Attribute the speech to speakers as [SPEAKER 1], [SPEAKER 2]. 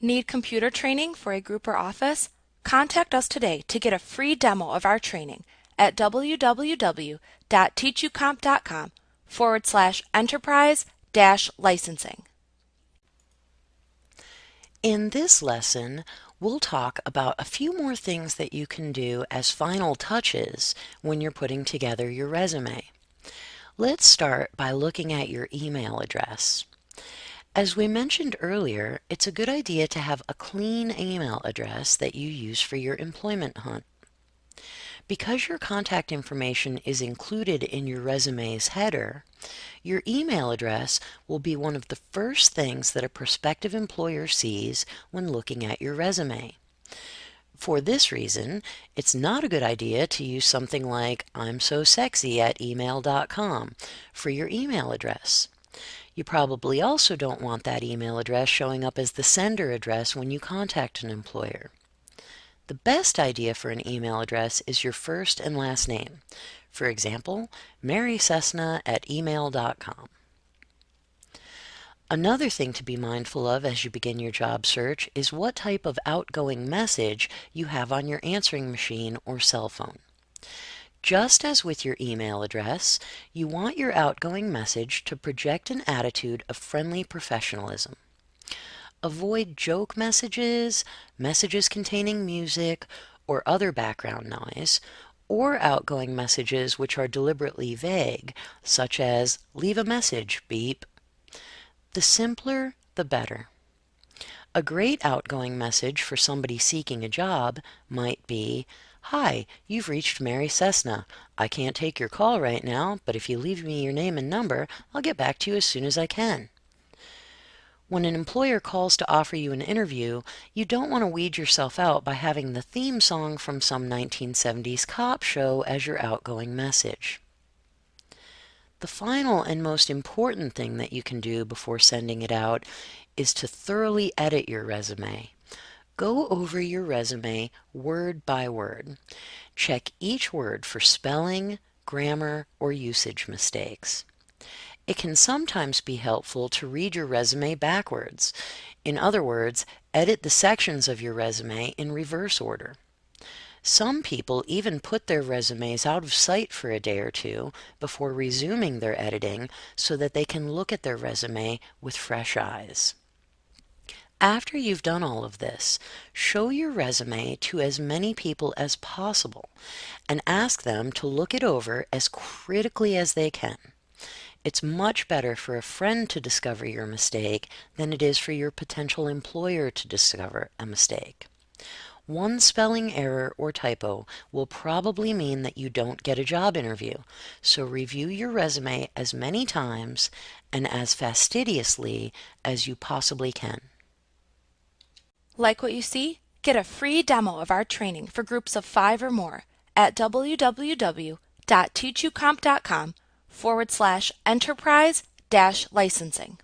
[SPEAKER 1] Need computer training for a group or office? Contact us today to get a free demo of our training at www.teachucomp.com/enterprise-licensing.
[SPEAKER 2] In this lesson, we'll talk about a few more things that you can do as final touches when you're putting together your resume. Let's start by looking at your email address. As we mentioned earlier, it's a good idea to have a clean email address that you use for your employment hunt. Because your contact information is included in your resume's header, your email address will be one of the first things that a prospective employer sees when looking at your resume. For this reason, it's not a good idea to use something like imsosexy@email.com for your email address. You probably also don't want that email address showing up as the sender address when you contact an employer. The best idea for an email address is your first and last name. For example, marycessna@email.com. Another thing to be mindful of as you begin your job search is what type of outgoing message you have on your answering machine or cell phone. Just as with your email address, you want your outgoing message to project an attitude of friendly professionalism. Avoid joke messages, messages containing music or other background noise, or outgoing messages which are deliberately vague, such as "leave a message, beep." The simpler, the better. A great outgoing message for somebody seeking a job might be, "Hi, you've reached Mary Cessna. I can't take your call right now, but if you leave me your name and number, I'll get back to you as soon as I can." When an employer calls to offer you an interview, you don't want to weed yourself out by having the theme song from some 1970s cop show as your outgoing message. The final and most important thing that you can do before sending it out is to thoroughly edit your resume. Go over your resume word by word. Check each word for spelling, grammar, or usage mistakes. It can sometimes be helpful to read your resume backwards. In other words, edit the sections of your resume in reverse order. Some people even put their resumes out of sight for a day or two before resuming their editing so that they can look at their resume with fresh eyes. After you've done all of this, show your resume to as many people as possible and ask them to look it over as critically as they can. It's much better for a friend to discover your mistake than it is for your potential employer to discover a mistake. One spelling error or typo will probably mean that you don't get a job interview, so review your resume as many times and as fastidiously as you possibly can.
[SPEAKER 1] Like what you see? Get a free demo of our training for groups of 5 or more at www.teachucomp.com/enterprise-licensing.